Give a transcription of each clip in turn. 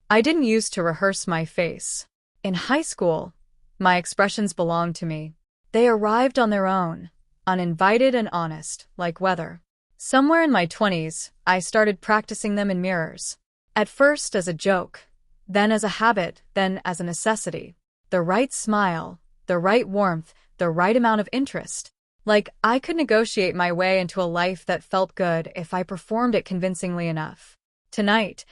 I didn't use to rehearse my face. In high school, my expressions belonged to me. They arrived on their own, uninvited and honest, like weather. Somewhere in my 20s, I started practicing them in mirrors. At first as a joke, then as a habit, then as a necessity. The right smile, the right warmth, the right amount of interest. Like I could negotiate my way into a life that felt good if I performed it convincingly enough. Tonight,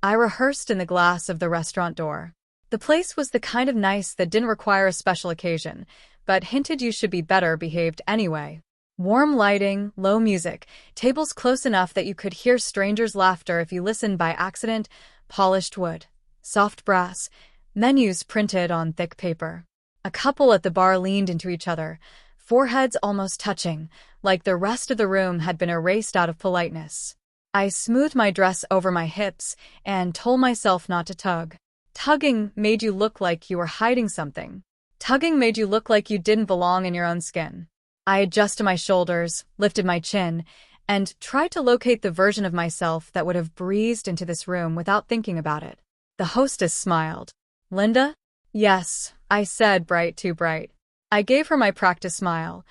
I rehearsed in the glass of the restaurant door. The place was the kind of nice that didn't require a special occasion, but hinted you should be better behaved anyway. Warm lighting, low music, tables close enough that you could hear strangers' laughter if you listened by accident, polished wood, soft brass, menus printed on thick paper. A couple at the bar leaned into each other, foreheads almost touching, like the rest of the room had been erased out of politeness. I smoothed my dress over my hips and told myself not to tug. Tugging made you look like you were hiding something. Tugging made you look like you didn't belong in your own skin. I adjusted my shoulders, lifted my chin, and tried to locate the version of myself that would have breezed into this room without thinking about it. The hostess smiled. "Linda?" "Yes," I said, bright too bright. I gave her my practice smile,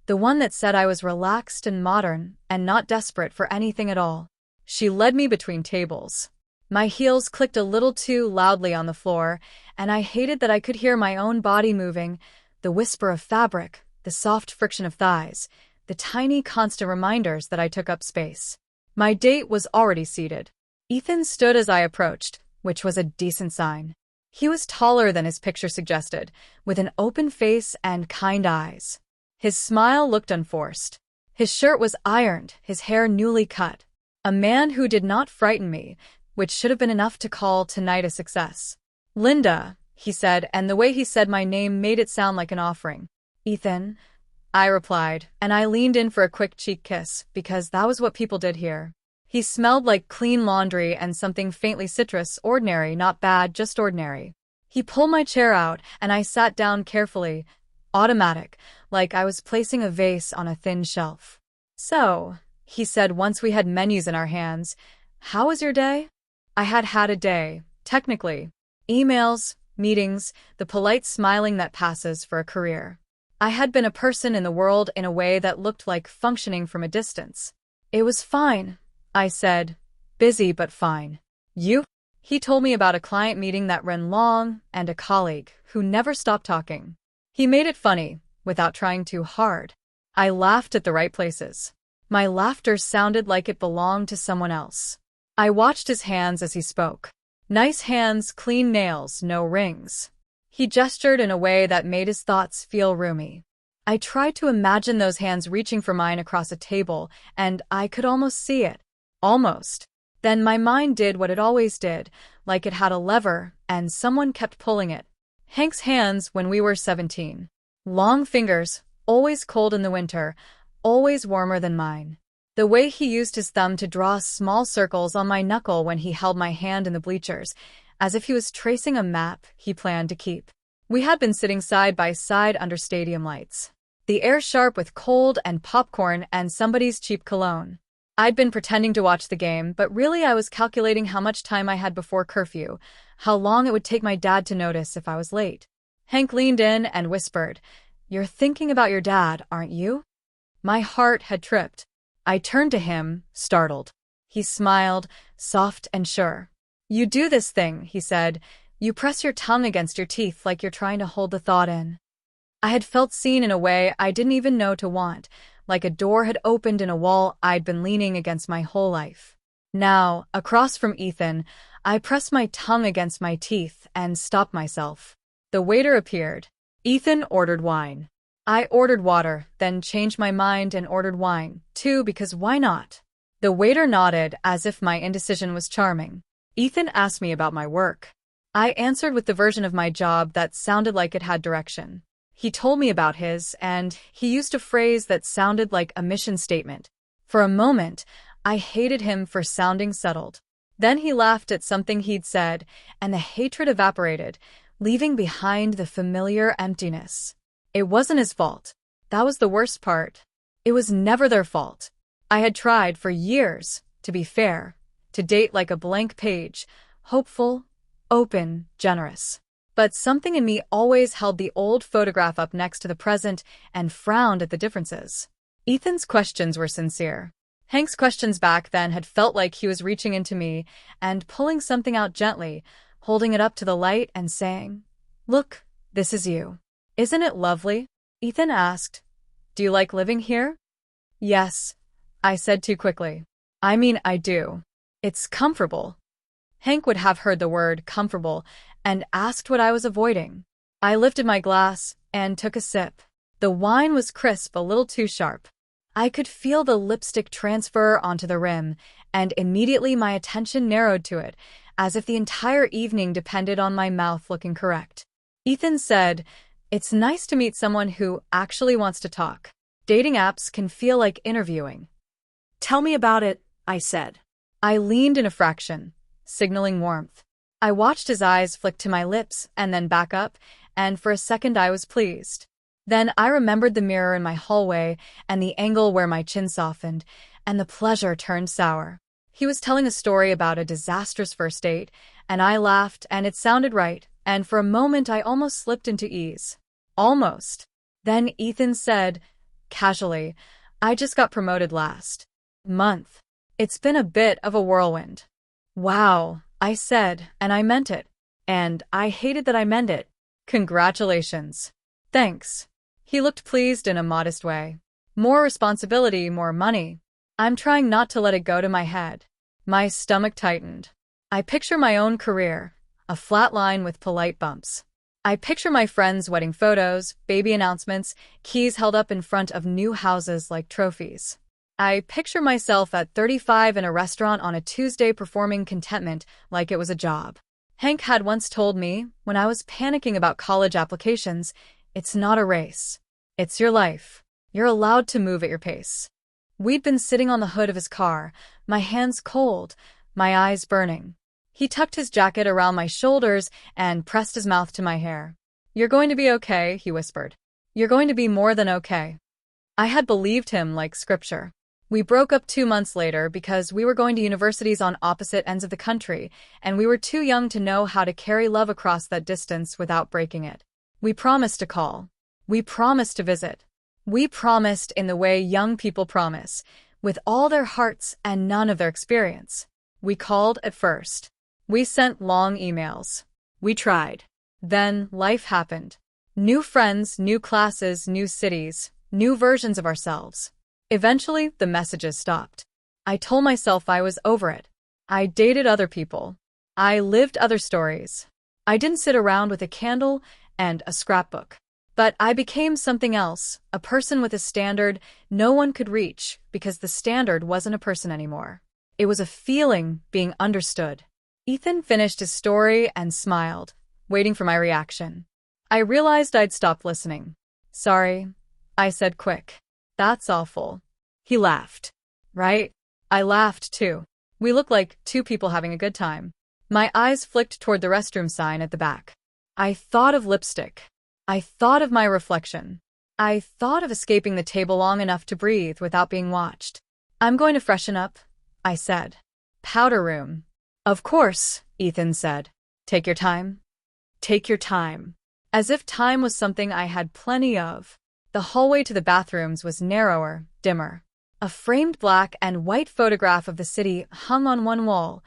the one that said I was relaxed and modern and not desperate for anything at all. She led me between tables. My heels clicked a little too loudly on the floor, and I hated that I could hear my own body moving, the whisper of fabric, the soft friction of thighs, the tiny constant reminders that I took up space. My date was already seated. Ethan stood as I approached, which was a decent sign. He was taller than his picture suggested, with an open face and kind eyes. His smile looked unforced. His shirt was ironed, his hair newly cut. A man who did not frighten me, which should have been enough to call tonight a success. "Linda," he said, and the way he said my name made it sound like an offering. "Ethan," I replied, and I leaned in for a quick cheek kiss, because that was what people did here. He smelled like clean laundry and something faintly citrus, ordinary, not bad, just ordinary. He pulled my chair out, and I sat down carefully, automatic, like I was placing a vase on a thin shelf. "So," he said once we had menus in our hands, "how was your day?" I had had a day, technically. Emails, meetings, the polite smiling that passes for a career. I had been a person in the world in a way that looked like functioning from a distance. "It was fine," I said. "Busy but fine." "You?" He told me about a client meeting that ran long and a colleague who never stopped talking. He made it funny, without trying too hard. I laughed at the right places. My laughter sounded like it belonged to someone else. I watched his hands as he spoke. Nice hands, clean nails, no rings. He gestured in a way that made his thoughts feel roomy. I tried to imagine those hands reaching for mine across a table, and I could almost see it. Almost. Then my mind did what it always did, like it had a lever, and someone kept pulling it. Hank's hands when we were 17. Long fingers, always cold in the winter, always warmer than mine. The way he used his thumb to draw small circles on my knuckle when he held my hand in the bleachers, as if he was tracing a map he planned to keep. We had been sitting side by side under stadium lights. The air sharp with cold and popcorn and somebody's cheap cologne. I'd been pretending to watch the game, but really I was calculating how much time I had before curfew, how long it would take my dad to notice if I was late. Hank leaned in and whispered, "You're thinking about your dad, aren't you?" My heart had tripped. I turned to him, startled. He smiled, soft and sure. "You do this thing," he said. "You press your tongue against your teeth like you're trying to hold the thought in." I had felt seen in a way I didn't even know to want, like a door had opened in a wall I'd been leaning against my whole life. Now, across from Ethan, I pressed my tongue against my teeth and stopped myself. The waiter appeared. Ethan ordered wine. I ordered water, then changed my mind and ordered wine, too, because why not? The waiter nodded as if my indecision was charming. Ethan asked me about my work. I answered with the version of my job that sounded like it had direction. He told me about his, and he used a phrase that sounded like a mission statement. For a moment, I hated him for sounding settled. Then he laughed at something he'd said, and the hatred evaporated, leaving behind the familiar emptiness. It wasn't his fault. That was the worst part. It was never their fault. I had tried for years, to be fair, to date like a blank page, hopeful, open, generous. But something in me always held the old photograph up next to the present and frowned at the differences. Ethan's questions were sincere. Hank's questions back then had felt like he was reaching into me and pulling something out gently, holding it up to the light and saying, "Look, this is you. Isn't it lovely?" Ethan asked, "Do you like living here?" "Yes," I said too quickly. "I mean, I do. It's comfortable." Hank would have heard the word comfortable and asked what I was avoiding. I lifted my glass and took a sip. The wine was crisp, a little too sharp. I could feel the lipstick transfer onto the rim, and immediately my attention narrowed to it, as if the entire evening depended on my mouth looking correct. Ethan said, "It's nice to meet someone who actually wants to talk. Dating apps can feel like interviewing." "Tell me about it," I said. I leaned in a fraction, signaling warmth. I watched his eyes flick to my lips and then back up, and for a second I was pleased. Then I remembered the mirror in my hallway and the angle where my chin softened, and the pleasure turned sour. He was telling a story about a disastrous first date, and I laughed, and it sounded right, and for a moment I almost slipped into ease. Almost. Then Ethan said, casually, "I just got promoted last month. It's been a bit of a whirlwind." "Wow," I said, and I meant it. And I hated that I meant it. "Congratulations." "Thanks." He looked pleased in a modest way. "More responsibility, more money." I'm trying not to let it go to my head. My stomach tightened. I picture my own career, a flat line with polite bumps. I picture my friends' wedding photos, baby announcements, keys held up in front of new houses like trophies. I picture myself at 35 in a restaurant on a Tuesday performing contentment like it was a job. Hank had once told me, when I was panicking about college applications, "It's not a race. It's your life. You're allowed to move at your pace." We'd been sitting on the hood of his car, my hands cold, my eyes burning. He tucked his jacket around my shoulders and pressed his mouth to my hair. "You're going to be okay," he whispered. "You're going to be more than okay." I had believed him like scripture. We broke up 2 months later because we were going to universities on opposite ends of the country, and we were too young to know how to carry love across that distance without breaking it. We promised to call. We promised to visit. We promised in the way young people promise, with all their hearts and none of their experience. We called at first. We sent long emails. We tried. Then life happened. New friends, new classes, new cities, new versions of ourselves. Eventually, the messages stopped. I told myself I was over it. I dated other people. I lived other stories. I didn't sit around with a candle and a scrapbook. But I became something else, a person with a standard no one could reach because the standard wasn't a person anymore. It was a feeling being understood. Ethan finished his story and smiled, waiting for my reaction. I realized I'd stopped listening. "Sorry," I said quick. "That's awful." He laughed. "Right?" I laughed too. We looked like two people having a good time. My eyes flicked toward the restroom sign at the back. I thought of lipstick. I thought of my reflection. I thought of escaping the table long enough to breathe without being watched. "I'm going to freshen up," I said. "Powder room." "Of course," Ethan said. "Take your time." Take your time. As if time was something I had plenty of. The hallway to the bathrooms was narrower, dimmer. A framed black and white photograph of the city hung on one wall,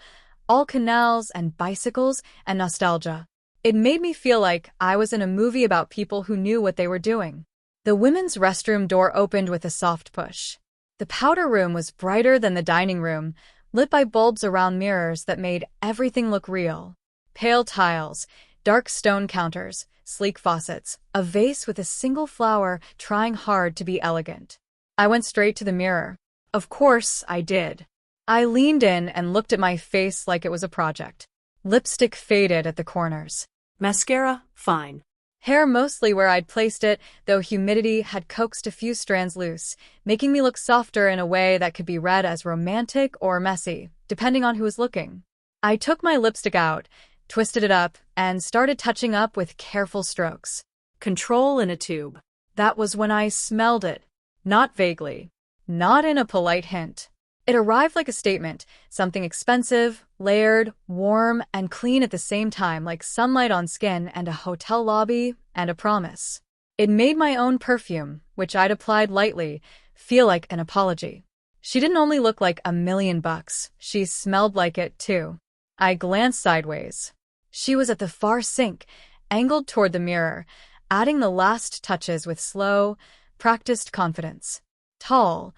all canals and bicycles and nostalgia. It made me feel like I was in a movie about people who knew what they were doing. The women's restroom door opened with a soft push. The powder room was brighter than the dining room, lit by bulbs around mirrors that made everything look real. Pale tiles, dark stone counters, sleek faucets, a vase with a single flower trying hard to be elegant. I went straight to the mirror. Of course, I did. I leaned in and looked at my face like it was a project. Lipstick faded at the corners. Mascara, fine. Hair mostly where I'd placed it, though humidity had coaxed a few strands loose, making me look softer in a way that could be read as romantic or messy, depending on who was looking. I took my lipstick out, twisted it up, and started touching up with careful strokes. Control in a tube. That was when I smelled it. Not vaguely. Not in a polite hint. It arrived like a statement, something expensive, layered, warm, and clean at the same time, like sunlight on skin and a hotel lobby and a promise. It made my own perfume, which I'd applied lightly, feel like an apology. She didn't only look like $1,000,000, she smelled like it too. I glanced sideways. She was at the far sink, angled toward the mirror, adding the last touches with slow, practiced confidence. Tall,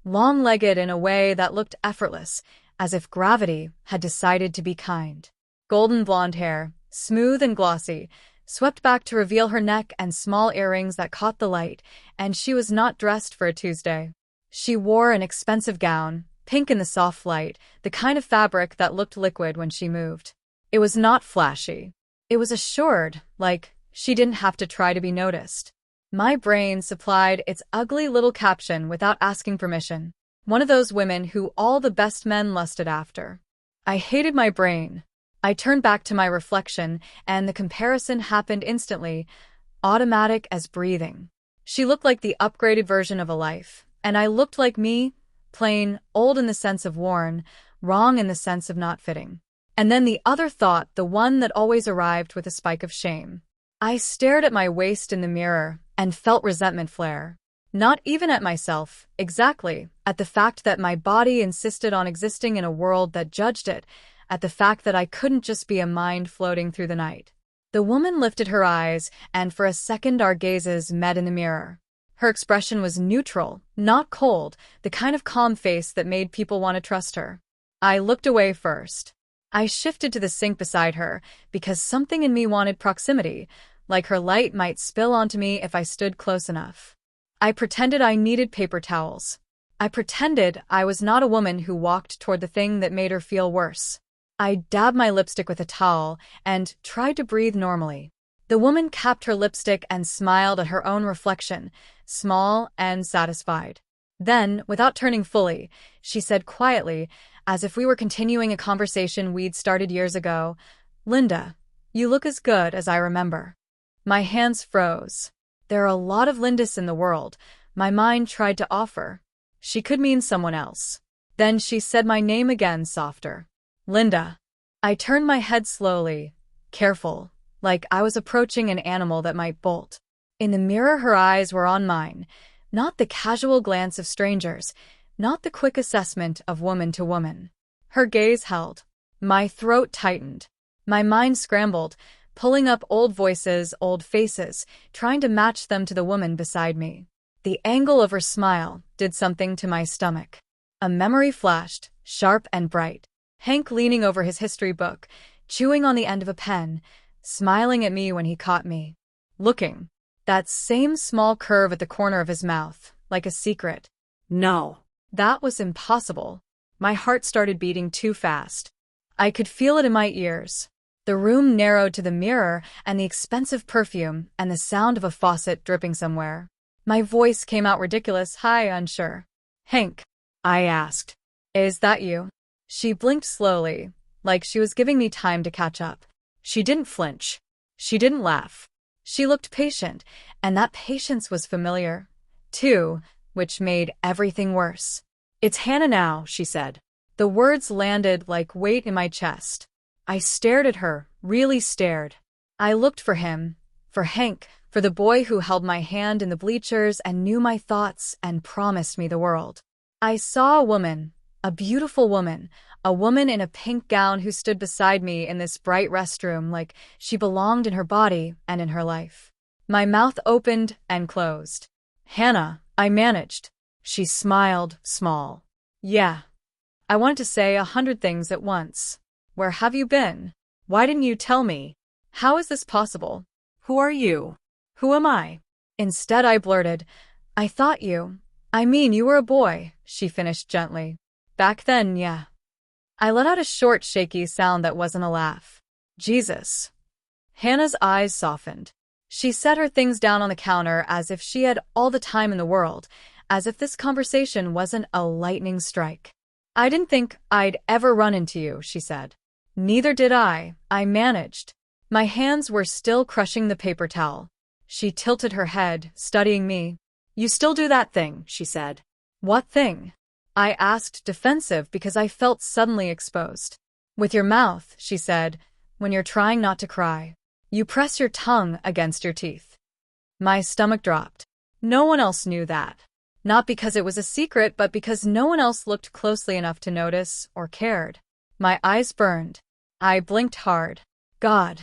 long-legged in a way that looked effortless, as if gravity had decided to be kind. Golden blonde hair, smooth and glossy, swept back to reveal her neck and small earrings that caught the light, and she was not dressed for a Tuesday. She wore an expensive gown, pink in the soft light, the kind of fabric that looked liquid when she moved. It was not flashy. It was assured, like she didn't have to try to be noticed. My brain supplied its ugly little caption without asking permission. One of those women who all the best men lusted after. I hated my brain. I turned back to my reflection, and the comparison happened instantly, automatic as breathing. She looked like the upgraded version of a life, and I looked like me, plain, old in the sense of worn, wrong in the sense of not fitting. And then the other thought, the one that always arrived with a spike of shame. I stared at my waist in the mirror and felt resentment flare. Not even at myself, exactly, at the fact that my body insisted on existing in a world that judged it, at the fact that I couldn't just be a mind floating through the night. The woman lifted her eyes, and for a second our gazes met in the mirror. Her expression was neutral, not cold, the kind of calm face that made people want to trust her. I looked away first. I shifted to the sink beside her, because something in me wanted proximity, like her light might spill onto me if I stood close enough. I pretended I needed paper towels. I pretended I was not a woman who walked toward the thing that made her feel worse. I dabbed my lipstick with a towel and tried to breathe normally. The woman capped her lipstick and smiled at her own reflection, small and satisfied. Then, without turning fully, she said quietly, as if we were continuing a conversation we'd started years ago, "Linda, you look as good as I remember." My hands froze. There are a lot of Lindas in the world, my mind tried to offer. She could mean someone else. Then she said my name again, softer. "Linda." I turned my head slowly, careful, like I was approaching an animal that might bolt. In the mirror her eyes were on mine, not the casual glance of strangers, not the quick assessment of woman to woman. Her gaze held. My throat tightened. My mind scrambled, pulling up old voices, old faces, trying to match them to the woman beside me. The angle of her smile did something to my stomach. A memory flashed, sharp and bright. Hank leaning over his history book, chewing on the end of a pen, smiling at me when he caught me. Looking. That same small curve at the corner of his mouth, like a secret. No. That was impossible. My heart started beating too fast. I could feel it in my ears. The room narrowed to the mirror and the expensive perfume and the sound of a faucet dripping somewhere. My voice came out ridiculous, high, unsure. "Hank," I asked. "Is that you?" She blinked slowly, like she was giving me time to catch up. She didn't flinch. She didn't laugh. She looked patient, and that patience was familiar, too, which made everything worse. "It's Hannah now," she said. The words landed like weight in my chest. I stared at her, really stared. I looked for him, for Hank, for the boy who held my hand in the bleachers and knew my thoughts and promised me the world. I saw a woman, a beautiful woman, a woman in a pink gown who stood beside me in this bright restroom like she belonged in her body and in her life. My mouth opened and closed. "Hannah," I managed. She smiled, small. "Yeah." I wanted to say 100 things at once. "Where have you been? Why didn't you tell me? How is this possible? Who are you? Who am I?" Instead I blurted, "I thought you were a boy," she finished gently. "Back then, yeah." I let out a short, shaky sound that wasn't a laugh. "Jesus." Hannah's eyes softened. She set her things down on the counter as if she had all the time in the world, as if this conversation wasn't a lightning strike. "I didn't think I'd ever run into you," she said. "Neither did I managed." My hands were still crushing the paper towel. She tilted her head, studying me. "You still do that thing," she said. "What thing?" I asked, defensive because I felt suddenly exposed. With your mouth, she said, when you're trying not to cry. You press your tongue against your teeth. My stomach dropped. No one else knew that. Not because it was a secret, but because no one else looked closely enough to notice or cared. My eyes burned. I blinked hard. God,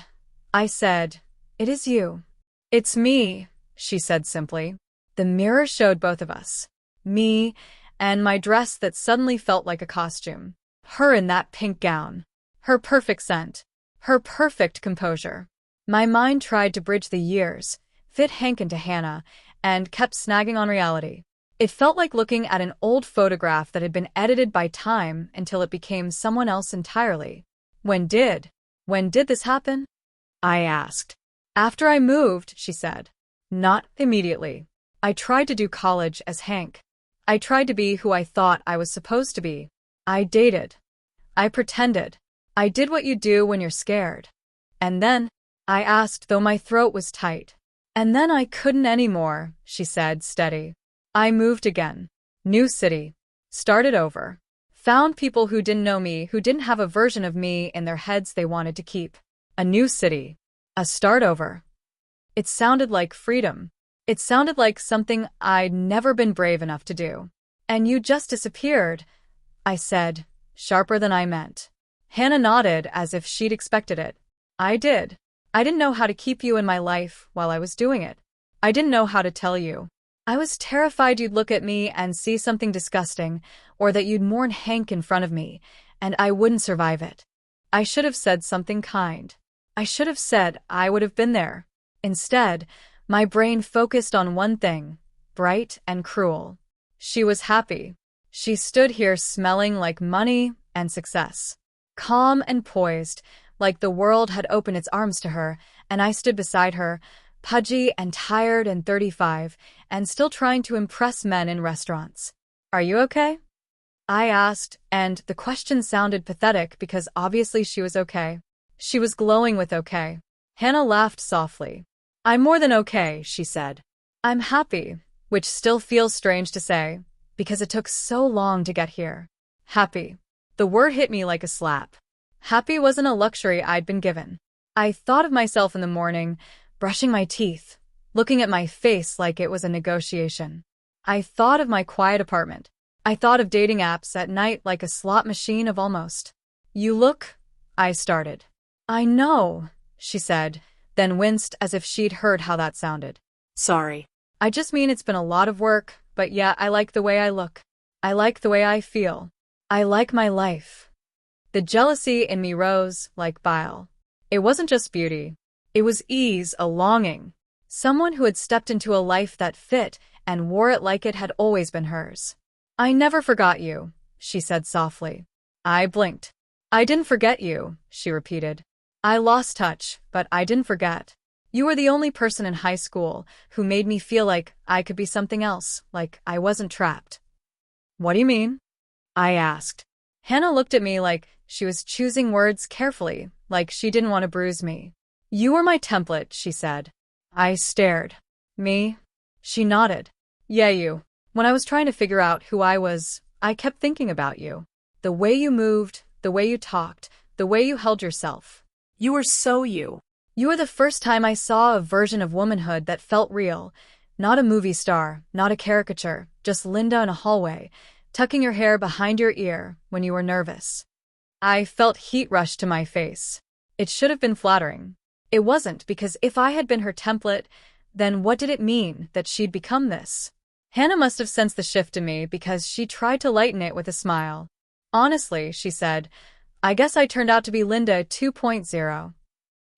I said, it is you. It's me, she said simply. The mirror showed both of us. Me and my dress that suddenly felt like a costume. Her in that pink gown. Her perfect scent. Her perfect composure. My mind tried to bridge the years, fit Hank into Hannah, and kept snagging on reality. It felt like looking at an old photograph that had been edited by time until it became someone else entirely. When did this happen? I asked. After I moved, she said. Not immediately. I tried to do college as Hank. I tried to be who I thought I was supposed to be. I dated. I pretended. I did what you do when you're scared. And then, I asked, though my throat was tight. And then I couldn't anymore, she said, steady. I moved again. New city. Started over. Found people who didn't know me, who didn't have a version of me in their heads they wanted to keep. A new city. A start over. It sounded like freedom. It sounded like something I'd never been brave enough to do. And you just disappeared, I said, sharper than I meant. Hannah nodded as if she'd expected it. I did. I didn't know how to keep you in my life while I was doing it. I didn't know how to tell you. I was terrified you'd look at me and see something disgusting, or that you'd mourn Hank in front of me, and I wouldn't survive it. I should have said something kind. I should have said I would have been there. Instead, my brain focused on one thing, bright and cruel. She was happy. She stood here smelling like money and success. Calm and poised, like the world had opened its arms to her, and I stood beside her, pudgy and tired and 35, and still trying to impress men in restaurants. Are you okay? I asked, and the question sounded pathetic because obviously she was okay. She was glowing with okay. Hannah laughed softly. I'm more than okay, she said. I'm happy, which still feels strange to say, because it took so long to get here. Happy. The word hit me like a slap. Happy wasn't a luxury I'd been given. I thought of myself in the morning, brushing my teeth, looking at my face like it was a negotiation. I thought of my quiet apartment. I thought of dating apps at night like a slot machine of almost. You look, I started. I know, she said, then winced as if she'd heard how that sounded. Sorry. I just mean it's been a lot of work, but yeah, I like the way I look. I like the way I feel. I like my life. The jealousy in me rose like bile. It wasn't just beauty. It was ease, a longing. Someone who had stepped into a life that fit and wore it like it had always been hers. I never forgot you, she said softly. I blinked. I didn't forget you, she repeated. I lost touch, but I didn't forget. You were the only person in high school who made me feel like I could be something else, like I wasn't trapped. What do you mean? I asked. Hannah looked at me like she was choosing words carefully, like she didn't want to bruise me. You were my template, she said. I stared. Me? She nodded. Yeah, you. When I was trying to figure out who I was, I kept thinking about you. The way you moved, the way you talked, the way you held yourself. You were so you. You were the first time I saw a version of womanhood that felt real. Not a movie star, not a caricature, just Linda in a hallway, tucking your hair behind your ear when you were nervous. I felt heat rush to my face. It should have been flattering. It wasn't, because if I had been her template, then what did it mean that she'd become this? Hannah must have sensed the shift in me because she tried to lighten it with a smile. Honestly, she said, I guess I turned out to be Linda 2.0.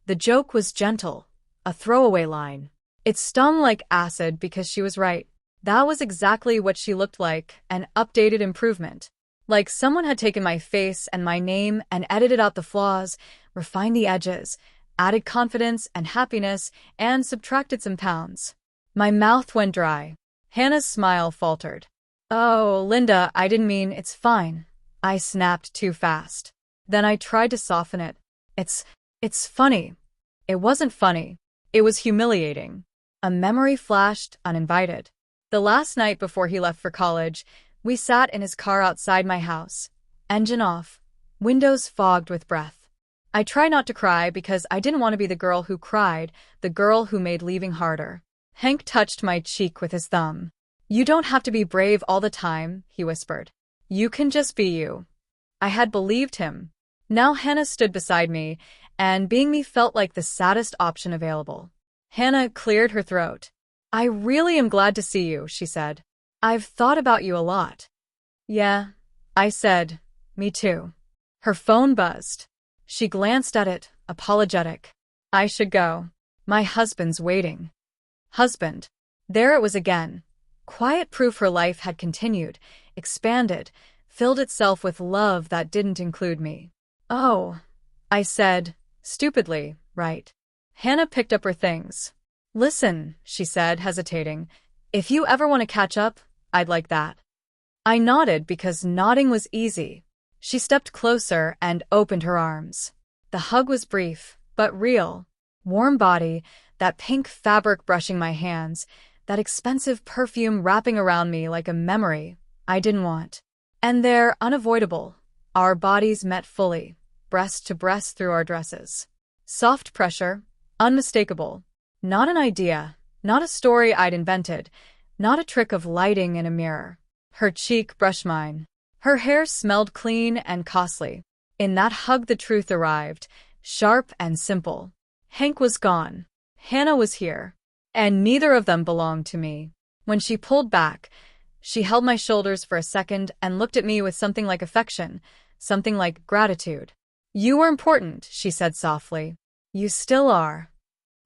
The joke was gentle, a throwaway line. It stung like acid because she was right. That was exactly what she looked like, an updated improvement. Like someone had taken my face and my name and edited out the flaws, refined the edges, added confidence and happiness, and subtracted some pounds. My mouth went dry. Hannah's smile faltered. Oh, Linda, I didn't mean it's fine. I snapped too fast. Then I tried to soften it. It's funny. It wasn't funny. It was humiliating. A memory flashed uninvited. The last night before he left for college, We sat in his car outside my house, engine off, windows fogged with breath. I tried not to cry because I didn't want to be the girl who cried, the girl who made leaving harder. Hank touched my cheek with his thumb. "You don't have to be brave all the time," he whispered. "You can just be you." I had believed him. Now Hannah stood beside me, and being me felt like the saddest option available. Hannah cleared her throat. "I really am glad to see you," she said. "I've thought about you a lot." "Yeah," I said. "Me too." Her phone buzzed. She glanced at it, apologetic. "I should go. My husband's waiting." Husband. There it was again. Quiet proof her life had continued, expanded, filled itself with love that didn't include me. "Oh," I said, stupidly, right. Hannah picked up her things. "Listen," she said, hesitating. "If you ever want to catch up, I'd like that." I nodded because nodding was easy. She stepped closer and opened her arms. The hug was brief, but real. Warm body, that pink fabric brushing my hands, that expensive perfume wrapping around me like a memory I didn't want. And there, unavoidable, our bodies met fully, breast to breast through our dresses. Soft pressure, unmistakable. Not an idea, not a story I'd invented, not a trick of lighting in a mirror. Her cheek brushed mine. Her hair smelled clean and costly. In that hug the truth arrived, sharp and simple. Hank was gone. Hannah was here. And neither of them belonged to me. When she pulled back, she held my shoulders for a second and looked at me with something like affection, something like gratitude. "You were important," she said softly. "You still are."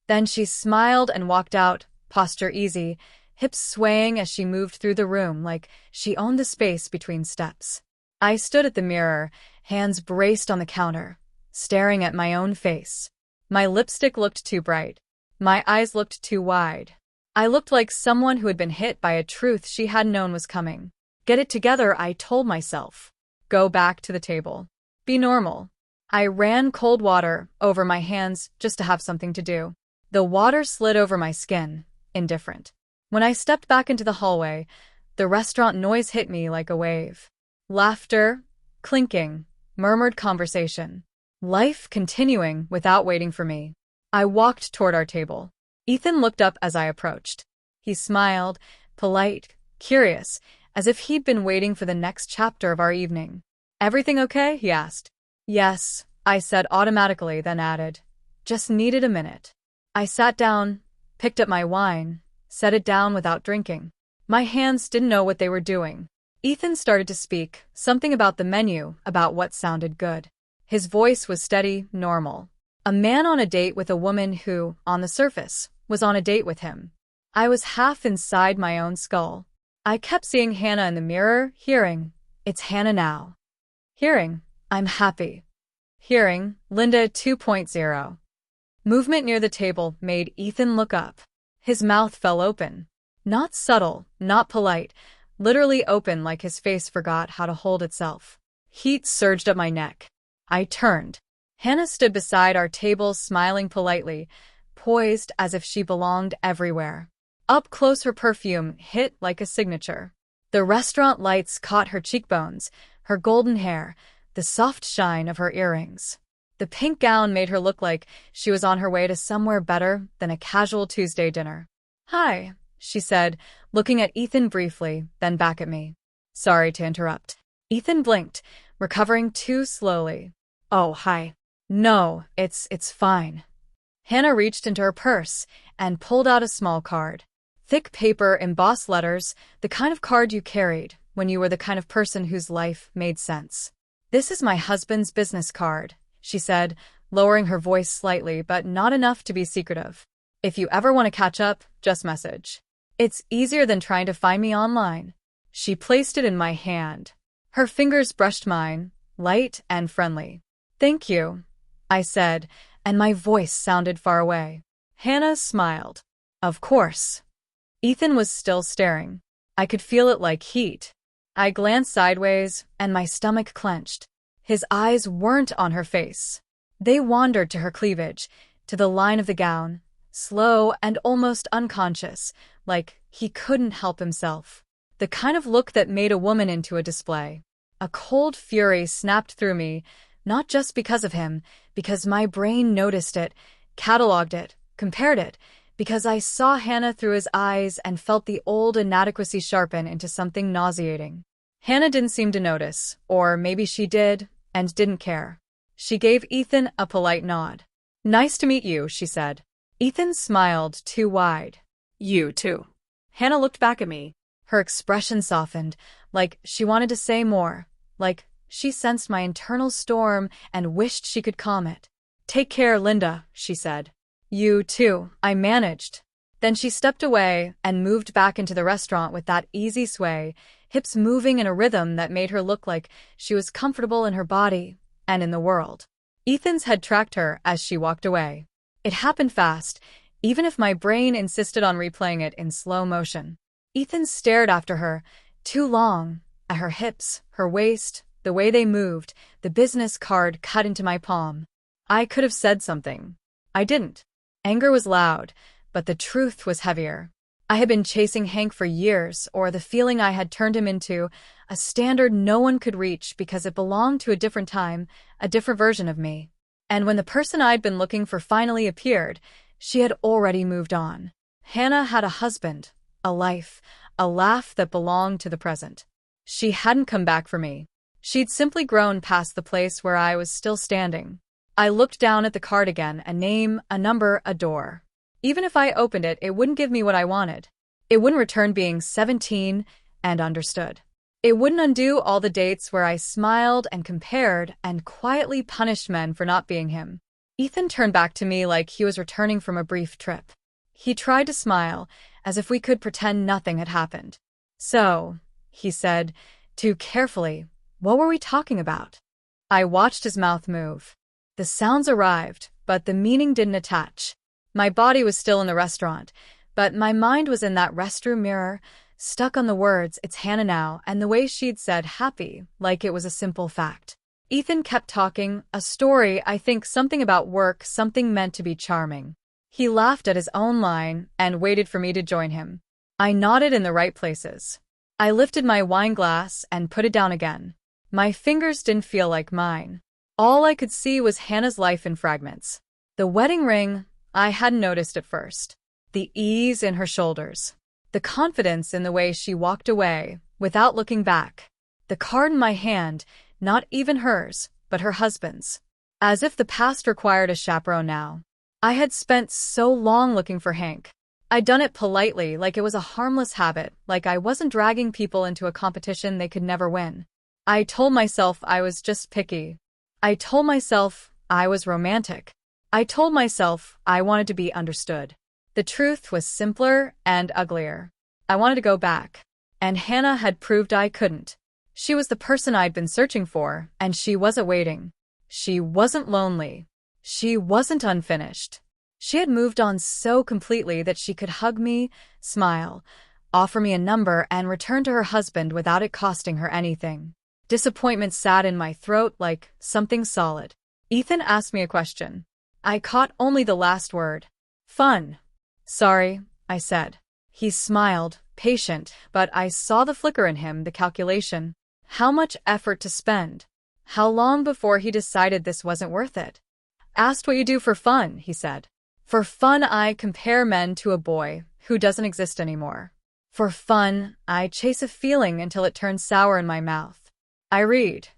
Then she smiled and walked out, posture easy, hips swaying as she moved through the room like she owned the space between steps. I stood at the mirror, hands braced on the counter, staring at my own face. My lipstick looked too bright. My eyes looked too wide. I looked like someone who had been hit by a truth she hadn't known was coming. Get it together, I told myself. Go back to the table. Be normal. I ran cold water over my hands just to have something to do. The water slid over my skin, indifferent. When I stepped back into the hallway, the restaurant noise hit me like a wave. Laughter, clinking, murmured conversation. Life continuing without waiting for me. I walked toward our table. Ethan looked up as I approached. He smiled, polite, curious, as if he'd been waiting for the next chapter of our evening. "Everything okay?" he asked. "Yes," I said automatically, then added, "Just needed a minute." I sat down, picked up my wine, set it down without drinking. My hands didn't know what they were doing. Ethan started to speak, something about the menu, about what sounded good. His voice was steady, normal. A man on a date with a woman who, on the surface, was on a date with him. I was half inside my own skull. I kept seeing Hannah in the mirror, hearing, "It's Hannah now." Hearing, "I'm happy." Hearing, "Linda 2.0. Movement near the table made Ethan look up. His mouth fell open. Not subtle, not polite, literally open like his face forgot how to hold itself. Heat surged up my neck. I turned. Hannah stood beside our table smiling politely, poised as if she belonged everywhere. Up close her perfume hit like a signature. The restaurant lights caught her cheekbones, her golden hair, the soft shine of her earrings. The pink gown made her look like she was on her way to somewhere better than a casual Tuesday dinner. "Hi," she said, looking at Ethan briefly, then back at me. "Sorry to interrupt." Ethan blinked, recovering too slowly. "Oh, hi." "No, it's fine." Hannah reached into her purse and pulled out a small card. Thick paper, embossed letters, the kind of card you carried when you were the kind of person whose life made sense. "This is my husband's business card," she said, lowering her voice slightly but not enough to be secretive. "If you ever want to catch up, just message. It's easier than trying to find me online." She placed it in my hand. Her fingers brushed mine, light and friendly. "Thank you," I said, and my voice sounded far away. Hannah smiled. "Of course." Ethan was still staring. I could feel it like heat. I glanced sideways, and my stomach clenched. His eyes weren't on her face. They wandered to her cleavage, to the line of the gown, slow and almost unconscious, like he couldn't help himself. The kind of look that made a woman into a display. A cold fury snapped through me, not just because of him, because my brain noticed it, cataloged it, compared it, because I saw Hannah through his eyes and felt the old inadequacy sharpen into something nauseating. Hannah didn't seem to notice, or maybe she did, and didn't care. She gave Ethan a polite nod. "Nice to meet you," she said. Ethan smiled too wide. You too. Hannah looked back at me. Her expression softened, like she wanted to say more, like she sensed my internal storm and wished she could calm it. "Take care, Linda," she said. "You too," I managed. Then she stepped away and moved back into the restaurant with that easy sway, hips moving in a rhythm that made her look like she was comfortable in her body and in the world. Ethan's head tracked her as she walked away. It happened fast, even if my brain insisted on replaying it in slow motion. Ethan stared after her, too long, at her hips, her waist, the way they moved, the business card cut into my palm. I could have said something. I didn't. Anger was loud, but the truth was heavier. I had been chasing Hank for years, or the feeling I had turned him into, a standard no one could reach because it belonged to a different time, a different version of me. And when the person I'd been looking for finally appeared, she had already moved on. Hannah had a husband, a life, a laugh that belonged to the present. She hadn't come back for me. She'd simply grown past the place where I was still standing. I looked down at the card again, a name, a number, a door. Even if I opened it, it wouldn't give me what I wanted. It wouldn't return being 17 and understood. It wouldn't undo all the dates where I smiled and compared and quietly punished men for not being him. Ethan turned back to me like he was returning from a brief trip. He tried to smile, as if we could pretend nothing had happened. "So," he said, too carefully, "what were we talking about?" I watched his mouth move. The sounds arrived, but the meaning didn't attach. My body was still in the restaurant, but my mind was in that restroom mirror, stuck on the words, "It's Hannah now," and the way she'd said happy, like it was a simple fact. Ethan kept talking, a story, I think something about work, something meant to be charming. He laughed at his own line and waited for me to join him. I nodded in the right places. I lifted my wine glass and put it down again. My fingers didn't feel like mine. All I could see was Hannah's life in fragments. The wedding ring, I hadn't noticed at first. The ease in her shoulders. The confidence in the way she walked away, without looking back. The card in my hand, not even hers, but her husband's. As if the past required a chaperone now. I had spent so long looking for Hank. I'd done it politely, like it was a harmless habit, like I wasn't dragging people into a competition they could never win. I told myself I was just picky. I told myself I was romantic. I told myself I wanted to be understood. The truth was simpler and uglier. I wanted to go back. And Hannah had proved I couldn't. She was the person I'd been searching for, and she wasn't waiting. She wasn't lonely. She wasn't unfinished. She had moved on so completely that she could hug me, smile, offer me a number, and return to her husband without it costing her anything. Disappointment sat in my throat like something solid. Ethan asked me a question. I caught only the last word. "Fun." "Sorry," I said. He smiled, patient, but I saw the flicker in him, the calculation. How much effort to spend? How long before he decided this wasn't worth it? "Asked what you do for fun," he said. "For fun, I compare men to a boy who doesn't exist anymore. For fun, I chase a feeling until it turns sour in my mouth. I read,"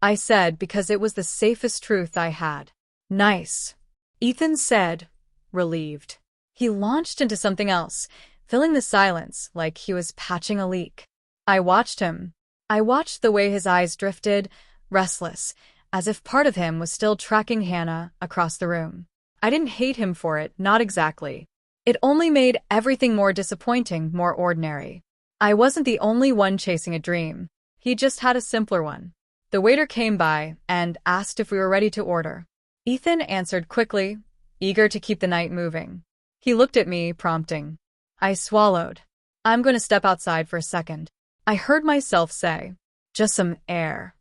I said, because it was the safest truth I had. "Nice," Ethan said, relieved. He launched into something else, filling the silence like he was patching a leak. I watched him. I watched the way his eyes drifted, restless, as if part of him was still tracking Hannah across the room. I didn't hate him for it, not exactly. It only made everything more disappointing, more ordinary. I wasn't the only one chasing a dream. He just had a simpler one. The waiter came by and asked if we were ready to order. Ethan answered quickly, eager to keep the night moving. He looked at me, prompting. I swallowed. "I'm going to step outside for a second," I heard myself say. "Just some air."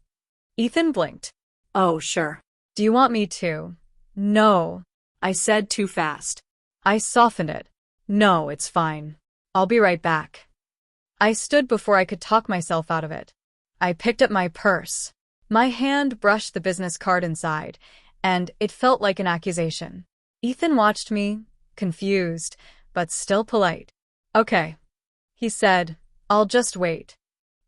Ethan blinked. "Oh, sure." "Do you want me to?" "No," I said too fast. I softened it. "No, it's fine. I'll be right back." I stood before I could talk myself out of it. I picked up my purse. My hand brushed the business card inside, and it felt like an accusation. Ethan watched me, confused, but still polite. "Okay," he said. "I'll just wait."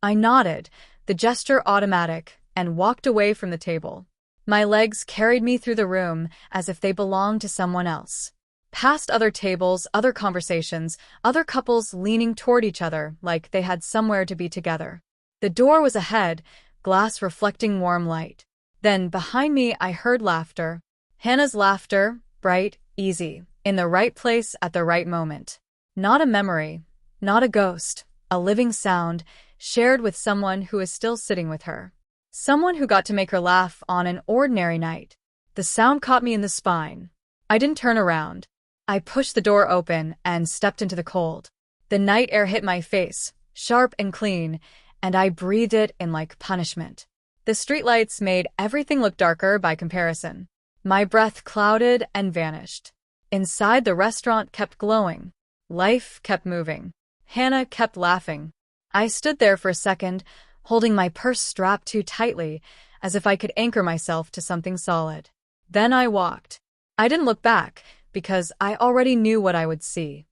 I nodded, the gesture automatic, and walked away from the table. My legs carried me through the room as if they belonged to someone else. Past other tables, other conversations, other couples leaning toward each other like they had somewhere to be together. The door was ahead, glass reflecting warm light. Then, behind me, I heard laughter. Hannah's laughter, bright, easy, in the right place at the right moment. Not a memory, not a ghost, a living sound, shared with someone who is still sitting with her. Someone who got to make her laugh on an ordinary night. The sound caught me in the spine. I didn't turn around. I pushed the door open and stepped into the cold. The night air hit my face, sharp and clean, and I breathed it in like punishment. The streetlights made everything look darker by comparison. My breath clouded and vanished. Inside, the restaurant kept glowing. Life kept moving. Hannah kept laughing. I stood there for a second, holding my purse strapped too tightly, as if I could anchor myself to something solid. Then I walked. I didn't look back, because I already knew what I would see.